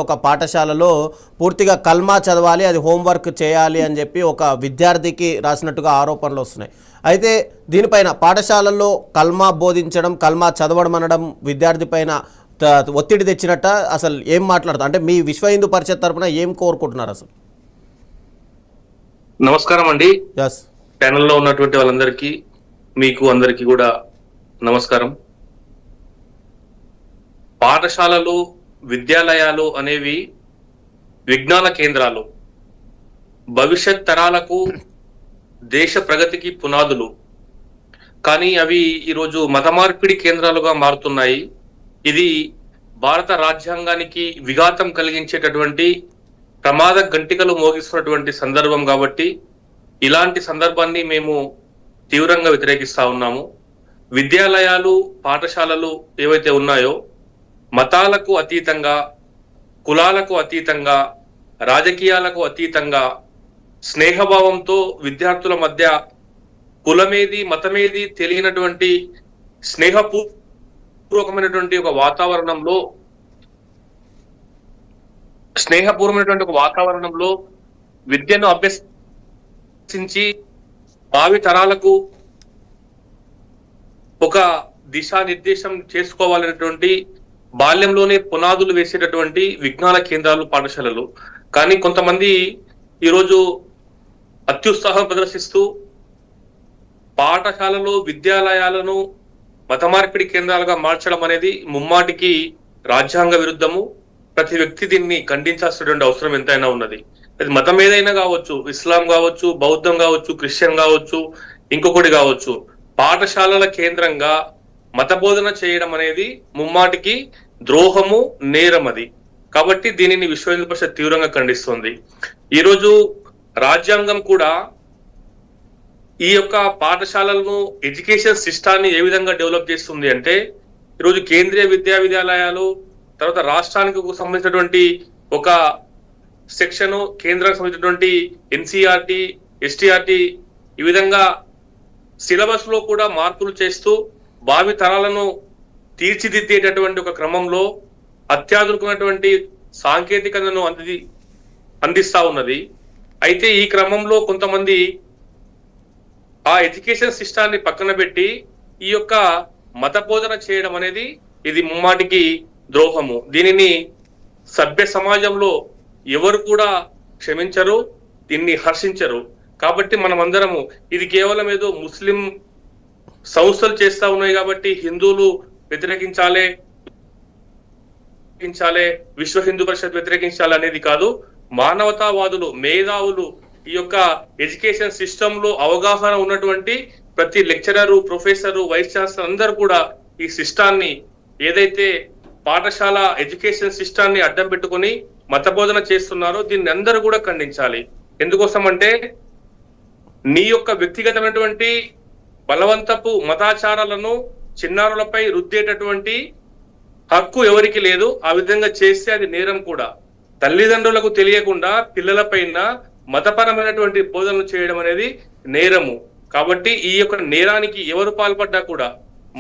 ఒక పాఠశాలలో పూర్తిగా కల్మా చదవాలి, అది హోంవర్క్ చేయాలి అని చెప్పి ఒక విద్యార్థికి రాసినట్టుగా ఆరోపణలు వస్తున్నాయి. అయితే దీనిపైన పాఠశాలల్లో కల్మా బోధించడం, కల్మా చదవడం అనడం విద్యార్థి పైన ఒత్తిడి తెచ్చినట్ట, అసలు ఏం మాట్లాడతారు? అంటే మీ విశ్వ హిందూ పరిషత్ తరఫున ఏం కోరుకుంటున్నారు అసలు? నమస్కారం అండి. ప్యానెల్లో ఉన్నటువంటి వాళ్ళందరికీ, మీకు అందరికీ కూడా నమస్కారం. పాఠశాలలు, విద్యాలయాలు అనేవి విజ్ఞాన కేంద్రాలు, భవిష్యత్ తరాలకు, దేశ ప్రగతికి పునాదులు. కానీ అవి ఈరోజు మత మార్పిడి కేంద్రాలుగా మారుతున్నాయి. ఇది భారత రాజ్యాంగానికి విఘాతం కలిగించేటటువంటి ప్రమాద గంటికలు మోగిస్తున్నటువంటి సందర్భం. కాబట్టి ఇలాంటి సందర్భాన్ని మేము తీవ్రంగా వ్యతిరేకిస్తా ఉన్నాము. విద్యాలయాలు, పాఠశాలలు ఏవైతే ఉన్నాయో మతాలకు అతీతంగా, కులాలకు అతీతంగా, రాజకీయాలకు అతీతంగా స్నేహభావంతో విద్యార్థుల మధ్య కులమేది, మతమేది తెలియనటువంటి స్నేహపూర్వకమైనటువంటి ఒక వాతావరణంలో విద్యను అభ్యసించి భావి తరాలకు ఒక దిశానిర్దేశం చేసుకోవాలనేటువంటి బాల్యంలోనే పునాదులు వేసేటటువంటి విజ్ఞాన కేంద్రాలు, పాఠశాలలు. కానీ కొంతమంది ఈరోజు అత్యుత్సాహం ప్రదర్శిస్తూ పాఠశాలలో, విద్యాలయాలను మత మార్పిడి కేంద్రాలుగా మార్చడం అనేది ముమ్మాటికి రాజ్యాంగ విరుద్ధము. ప్రతి వ్యక్తి దీన్ని ఖండించాల్సినటువంటి అవసరం ఎంతైనా ఉన్నది. అది మతం ఏదైనా కావచ్చు, ఇస్లాం కావచ్చు, బౌద్ధం కావచ్చు, క్రిస్టియన్ కావచ్చు, ఇంకొకటి కావచ్చు. పాఠశాలల కేంద్రంగా మత బోధన చేయడం అనేది ముమ్మాటికి ద్రోహము, నేరం అది. కాబట్టి దీనిని విశ్వ హిందూ పరిషత్ తీవ్రంగా ఖండిస్తుంది. ఈరోజు రాజ్యాంగం కూడా ఈ యొక్క పాఠశాలలను, ఎడ్యుకేషన్ సిస్టాన్ని ఏ విధంగా డెవలప్ చేస్తుంది అంటే, ఈరోజు కేంద్రీయ విద్యాలయాలు, తర్వాత రాష్ట్రానికి సంబంధించినటువంటి ఒక సెక్షన్, కేంద్రానికి సంబంధించినటువంటి ఎన్సీఆర్టీ, ఎస్టీఆర్టీ, ఈ విధంగా సిలబస్ లో కూడా మార్పులు చేస్తూ భావి తరాలను తీర్చిదిద్దేటటువంటి ఒక క్రమంలో అత్యాధునికమైనటువంటి సాంకేతికతను అందిస్తా ఉన్నది. అయితే ఈ క్రమంలో కొంతమంది ఆ ఎడ్యుకేషన్ సిస్టాన్ని పక్కన పెట్టి ఈ యొక్క మత బోధన చేయడం అనేది ఇది ముమ్మాటికి ద్రోహము. దీనిని సభ్య సమాజంలో ఎవరు కూడా క్షమించరు, దీన్ని హర్షించరు. కాబట్టి మనం అందరము ఇది కేవలం ఏదో ముస్లిం సంస్థలు చేస్తా ఉన్నాయి కాబట్టి హిందువులు వ్యతిరేకించాలి, విశ్వ హిందూ పరిషత్ వ్యతిరేకించాలి అనేది కాదు. మానవతావాదులు, మేధావులు, ఈ యొక్క ఎడ్యుకేషన్ సిస్టమ్ లో అవగాహన ఉన్నటువంటి ప్రతి లెక్చరరు, ప్రొఫెసరు, వైస్ ఛాన్సలర్ అందరూ కూడా ఈ సిస్టాన్ని, ఏదైతే పాఠశాల ఎడ్యుకేషన్ సిస్టాన్ని అడ్డం పెట్టుకుని మత బోధన చేస్తున్నారో దీన్ని అందరూ కూడా ఖండించాలి. ఎందుకోసం అంటే నీ యొక్క వ్యక్తిగతమైనటువంటి బలవంతపు మతాచారాలను చిన్నారులపై రుద్దేటటువంటి హక్కు ఎవరికి లేదు. ఆ విధంగా చేస్తే అది నేరం కూడా. తల్లిదండ్రులకు తెలియకుండా పిల్లలపైన మతపరమైనటువంటి బోధనలు చేయడం అనేది నేరము. కాబట్టి ఈ యొక్క నేరానికి ఎవరు పాల్పడ్డా కూడా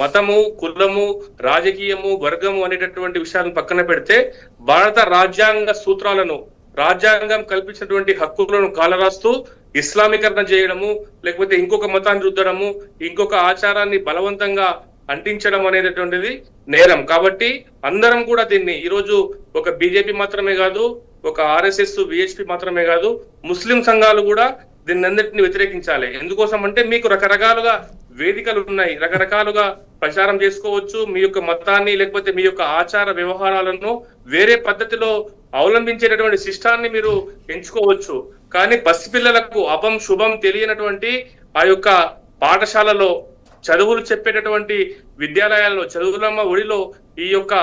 మతము, కులము, రాజకీయము, వర్గము అనేటటువంటి విషయాలను పక్కన పెడితే భారత రాజ్యాంగ సూత్రాలను, రాజ్యాంగం కల్పించినటువంటి హక్కులను కాలరాస్తూ ఇస్లామీకరణ చేయడము, లేకపోతే ఇంకొక మతాన్ని రుద్దడము, ఇంకొక ఆచారాన్ని బలవంతంగా అంటించడం అనేటటువంటిది నేరం. కాబట్టి అందరం కూడా దీన్ని, ఈరోజు ఒక బీజేపీ మాత్రమే కాదు, ఒక ఆర్ఎస్ఎస్, విహెచ్పి మాత్రమే కాదు, ముస్లిం సంఘాలు కూడా దీన్ని అన్నిటిని వ్యతిరేకించాలి. ఎందుకోసం అంటే మీకు రకరకాలుగా వేదికలు ఉన్నాయి, రకరకాలుగా ప్రచారం చేసుకోవచ్చు. మీ యొక్క మతాన్ని, లేకపోతే మీ యొక్క ఆచార వ్యవహారాలను వేరే పద్ధతిలో అవలంబించేటటువంటి శిష్టాన్ని మీరు ఎంచుకోవచ్చు. కానీ పసిపిల్లలకు అపం శుభం తెలియనటువంటి ఆ యొక్క పాఠశాలలో, చదువులు చెప్పేటటువంటి విద్యాలయాల్లో, చదువులమ్మ ఒడిలో ఈ యొక్క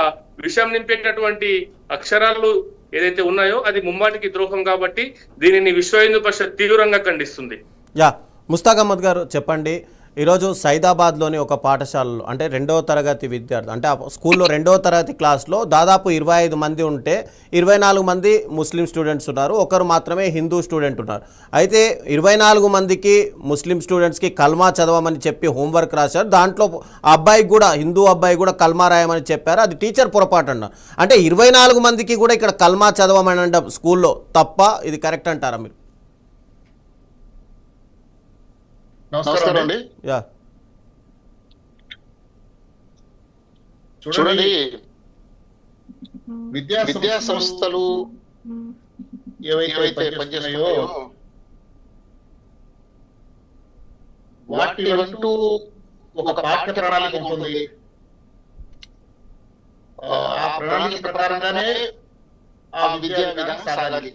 విషం నింపేటటువంటి అక్షరాలు ఏదైతే ఉన్నాయో అది ముమ్మాటికి ద్రోహం. కాబట్టి దీనిని విశ్వ హిందూ పరిషత్ తీవ్రంగా ఖండిస్తుంది. ముస్తాక్ అహ్మద్ గారు చెప్పండి, ఈరోజు సైదాబాద్లోని ఒక పాఠశాలలో అంటే 2వ తరగతి విద్యార్థి అంటే ఆ స్కూల్లో 2వ తరగతి క్లాస్లో దాదాపు 25 మంది ఉంటే 24 మంది ముస్లిం స్టూడెంట్స్ ఉన్నారు, ఒకరు మాత్రమే హిందూ స్టూడెంట్ ఉన్నారు. అయితే 24 మందికి ముస్లిం స్టూడెంట్స్కి కల్మా చదవమని చెప్పి హోంవర్క్ రాశారు. దాంట్లో ఆ అబ్బాయికి కూడా హిందూ అబ్బాయి కూడా కల్మా రాయమని చెప్పారు. అది టీచర్ పొరపాటు అన్నారు. అంటే 24 మందికి కూడా ఇక్కడ కల్మా చదవమని అనడం స్కూల్లో తప్ప, ఇది కరెక్ట్ అంటారా మీరు? నమస్కారం అండి. యా చూడండి, విద్యా సంస్థలు ఏవైతే పనిచేస్తున్నాయో వాటి అంటూ ఒక పాఠ్య ప్రణాళిక ఉంటుంది. ఆ ప్రణాళిక ప్రకారంగానే ఆ విద్యా విధానం సాగాలి.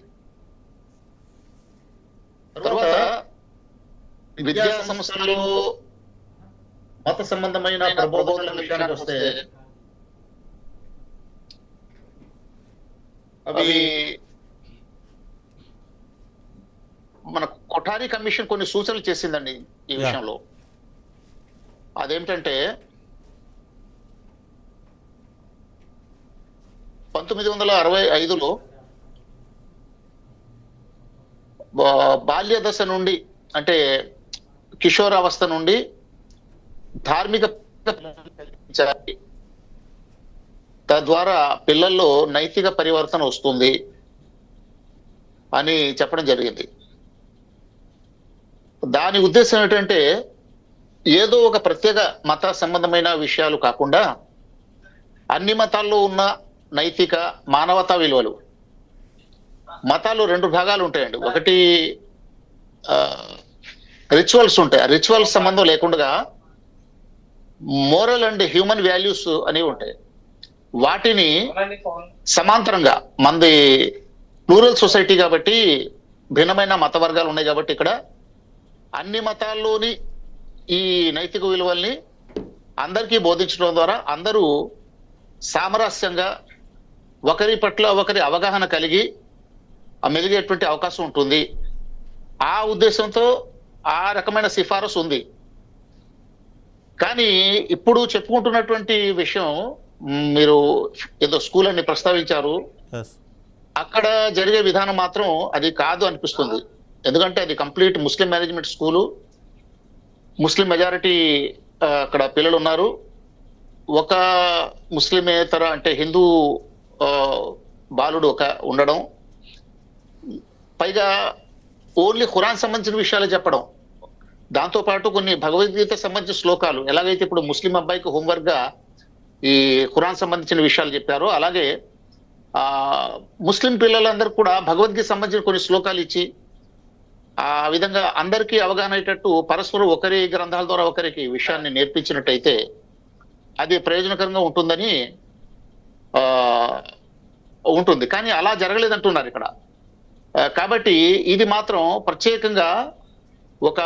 తర్వాత విద్యా సంస్థల్లో మత సంబంధమైన ప్రబోధనల విషయానికి వస్తే అవి మన కొఠారి కమిషన్ కొన్ని సూచనలు చేసిందండి ఈ విషయంలో. అదేమిటంటే 1965లో బాల్య దశ నుండి అంటే కిషోరావస్థ నుండి ధార్మిక తద్వారా పిల్లల్లో నైతిక పరివర్తన వస్తుంది అని చెప్పడం జరిగింది. దాని ఉద్దేశం ఏంటంటే ఏదో ఒక ప్రత్యేక మత సంబంధమైన విషయాలు కాకుండా అన్ని మతాల్లో ఉన్న నైతిక మానవతా విలువలు. మతాలు 2 భాగాలు ఉంటాయండి. ఒకటి రిచువల్స్ ఉంటాయి. ఆ రిచువల్స్ సంబంధం లేకుండా మోరల్ అండ్ హ్యూమన్ వాల్యూస్ అనేవి ఉంటాయి. వాటిని సమాంతరంగా మంది ప్లూరల్ సొసైటీ కాబట్టి భిన్నమైన మత వర్గాలు ఉన్నాయి కాబట్టి ఇక్కడ అన్ని మతాల్లోని ఈ నైతిక విలువల్ని అందరికీ బోధించడం ద్వారా అందరూ సామరస్యంగా ఒకరి పట్ల ఒకరి అవగాహన కలిగి మెలిగేటువంటి అవకాశం ఉంటుంది. ఆ ఉద్దేశంతో ఆ రకమైన సిఫారసు ఉంది. కానీ ఇప్పుడు చెప్పుకుంటున్నటువంటి విషయం, మీరు ఏదో స్కూల్ అని ప్రస్తావించారు, అక్కడ జరిగే విధానం మాత్రం అది కాదు అనిపిస్తుంది. ఎందుకంటే అది కంప్లీట్ ముస్లిం మేనేజ్మెంట్ స్కూలు, ముస్లిం మెజారిటీ అక్కడ పిల్లలు ఉన్నారు. ఒక ముస్లిమేతర అంటే హిందూ బాలుడు ఒక ఉండడం, పైగా ఓన్లీ ఖురాన్ సంబంధించిన విషయాలు చెప్పడం, దాంతోపాటు కొన్ని భగవద్గీత సంబంధించిన శ్లోకాలు. ఎలాగైతే ఇప్పుడు ముస్లిం అబ్బాయికి హోంవర్క్ గా ఈ ఖురాన్ సంబంధించిన విషయాలు చెప్పారో, అలాగే ముస్లిం పిల్లలందరూ కూడా భగవద్గీత సంబంధించిన కొన్ని శ్లోకాలు ఇచ్చి ఆ విధంగా అందరికీ అవగాహన అయ్యేటట్టు పరస్పరం ఒకరి గ్రంథాల ద్వారా ఒకరికి విషయాన్ని నేర్పించినట్టయితే అది ప్రయోజనకరంగా ఉంటుందని ఉంటుంది. కానీ అలా జరగలేదంటున్నారు ఇక్కడ. కాబట్టి ఇది మాత్రం ప్రత్యేకంగా ఒక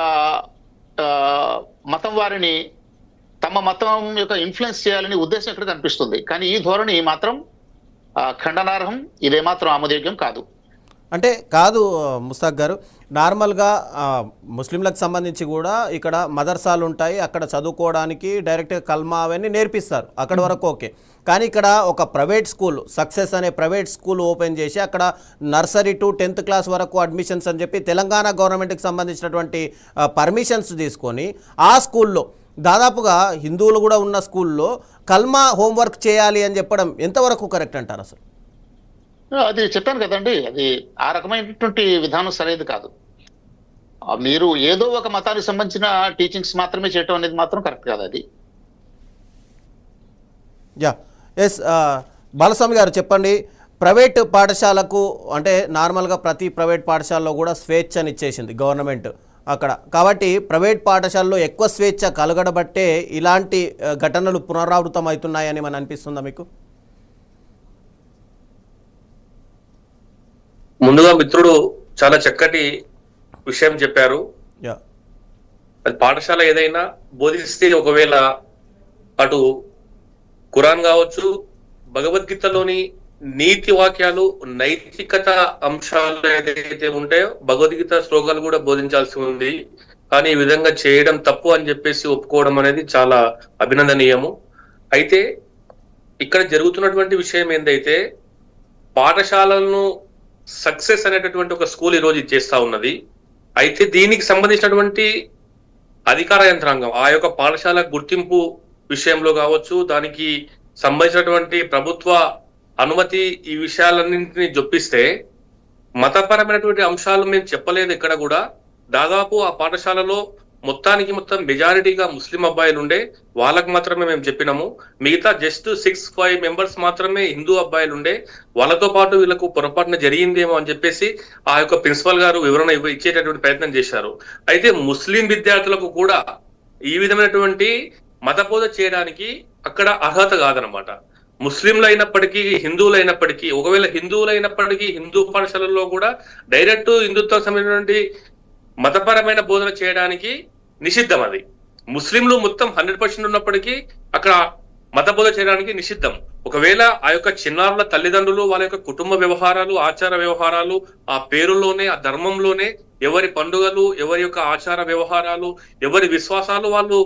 మతం వారిని తమ మతం యొక్క ఇన్ఫ్లుయెన్స్ చేయాలని ఉద్దేశం ఇక్కడ కనిపిస్తుంది. కానీ ఈ ధోరణి మాత్రం ఖండనార్హం, ఇదేమాత్రం ఆమోదయోగ్యం కాదు. అంటే కాదు ముస్తాక్ గారు, నార్మల్గా ముస్లింలకు సంబంధించి కూడా ఇక్కడ మదర్సాలు ఉంటాయి, అక్కడ చదువుకోవడానికి డైరెక్ట్గా కల్మా అవన్నీ నేర్పిస్తారు, అక్కడ వరకు ఓకే. కానీ ఇక్కడ ఒక ప్రైవేట్ స్కూల్, సక్సెస్ అనే ప్రైవేట్ స్కూల్ ఓపెన్ చేసి అక్కడ నర్సరీ టు 10th క్లాస్ వరకు అడ్మిషన్స్ అని చెప్పి తెలంగాణ గవర్నమెంట్కి సంబంధించినటువంటి పర్మిషన్స్ తీసుకొని ఆ స్కూల్లో దాదాపుగా హిందువులు కూడా ఉన్న స్కూల్లో కల్మా హోంవర్క్ చేయాలి అని చెప్పడం ఎంతవరకు కరెక్ట్ అంటారు అసలు? అది చెప్పాను కదండి, అది ఆ రకమైనటువంటి విధానం సరైనది కాదు. మీరు ఏదో ఒక మతానికి సంబంధించిన టీచింగ్స్ మాత్రమే చేయటం అనేది మాత్రం కరెక్ట్ కాదు. అది ఎస్ బాలస్వామి గారు చెప్పండి, ప్రైవేట్ పాఠశాలకు అంటే నార్మల్గా ప్రతి ప్రైవేట్ పాఠశాలలో కూడా స్వేచ్ఛని ఇచ్చేసింది గవర్నమెంట్ అక్కడ, కాబట్టి ప్రైవేట్ పాఠశాలలో ఎక్కువ స్వేచ్ఛ కలగడబట్టే ఇలాంటి ఘటనలు పునరావృతం అవుతున్నాయని మనం అనిపిస్తుందా మీకు? ముందుగా మిత్రుడు చాలా చక్కటి విషయం చెప్పారు. అది పాఠశాల ఏదైనా బోధిస్తే ఒకవేళ అటు ఖురాన్ కావచ్చు, భగవద్గీతలోని నీతి వాక్యాలు, నైతికత అంశాలు ఏదైతే ఉంటాయో భగవద్గీత శ్లోకాలు కూడా బోధించాల్సి ఉంది. కానీ ఈ విధంగా చేయడం తప్పు అని చెప్పేసి ఒప్పుకోవడం అనేది చాలా అభినందనీయము. అయితే ఇక్కడ జరుగుతున్నటువంటి విషయం ఏందైతే పాఠశాలలను సక్సెస్ అనేటటువంటి ఒక స్కూల్ ఈ రోజు చేస్తా ఉన్నది. అయితే దీనికి సంబంధించినటువంటి అధికార యంత్రాంగం ఆ యొక్క పాఠశాల గుర్తింపు విషయంలో కావచ్చు, దానికి సంబంధించినటువంటి ప్రభుత్వ అనుమతి, ఈ విషయాలన్నింటినీ జొప్పిస్తే మతపరమైనటువంటి అంశాలు మేము చెప్పలేదు ఎక్కడ కూడా. దాదాపు ఆ పాఠశాలలో మొత్తం మెజారిటీగా ముస్లిం అబ్బాయిలు ఉండే, వాళ్ళకు మాత్రమే మేము చెప్పినాము. మిగతా జస్ట్ 6-5 మెంబర్స్ మాత్రమే హిందూ అబ్బాయిలు ఉండే. వాళ్ళతో పాటు వీళ్ళకు పొరపాటున జరిగిందేమో అని చెప్పేసి ఆ యొక్క ప్రిన్సిపల్ గారు వివరణ ఇచ్చేటటువంటి ప్రయత్నం చేశారు. అయితే ముస్లిం విద్యార్థులకు కూడా ఈ విధమైనటువంటి మతబోధ చేయడానికి అక్కడ అర్హత కాదనమాట. ముస్లింలు అయినప్పటికీ, హిందువులు అయినప్పటికీ, ఒకవేళ హిందువులు అయినప్పటికీ హిందూ పాఠశాలల్లో కూడా డైరెక్ట్ హిందుత్వం సంబంధించినటువంటి మతపరమైన బోధన చేయడానికి నిషిద్ధం. అది ముస్లింలు మొత్తం 100% ఉన్నప్పటికీ అక్కడ మత బోధన చేయడానికి నిషిద్ధం. ఒకవేళ ఆ యొక్క చిన్నారుల తల్లిదండ్రులు వాళ్ళ యొక్క కుటుంబ వ్యవహారాలు, ఆచార వ్యవహారాలు ఆ పేరులోనే, ఆ ధర్మంలోనే ఎవరి పండుగలు, ఎవరి యొక్క ఆచార వ్యవహారాలు, ఎవరి విశ్వాసాలు వాళ్ళు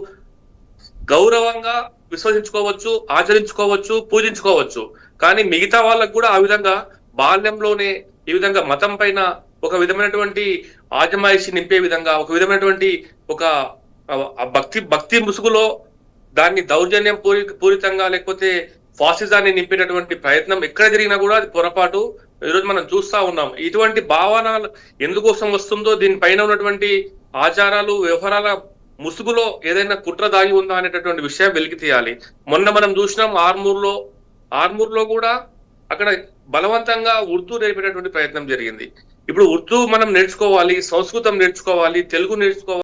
గౌరవంగా విశ్వసించుకోవచ్చు, ఆచరించుకోవచ్చు, పూజించుకోవచ్చు. కానీ మిగతా వాళ్ళకు కూడా ఆ విధంగా బాల్యంలోనే ఈ విధంగా మతం పైన ఒక విధమైనటువంటి ఆజమాయిషి నింపే విధంగా, ఒక విధమైనటువంటి ఒక భక్తి ముసుగులో దాన్ని దౌర్జన్యం పూరితంగా లేకపోతే ఫాసిజాన్ని నింపేటటువంటి ప్రయత్నం ఎక్కడ జరిగినా కూడా అది పొరపాటు. ఈరోజు మనం చూస్తా ఉన్నాం. ఇటువంటి భావన ఎందుకోసం వస్తుందో, దీనిపైన ఉన్నటువంటి ఆచారాలు, వ్యవహారాల ముసుగులో ఏదైనా కుట్ర దాగి ఉందా అనేటటువంటి విషయం వెలికి తీయాలి. మొన్న మనం చూసినాం ఆర్మూర్లో కూడా అక్కడ బలవంతంగా ఉర్దూ నేర్పేటటువంటి ప్రయత్నం జరిగింది. ఇప్పుడు ఉర్దూ మనం నేర్చుకోవాలి, సంస్కృతం నేర్చుకోవాలి, తెలుగు నేర్చుకోవాలి.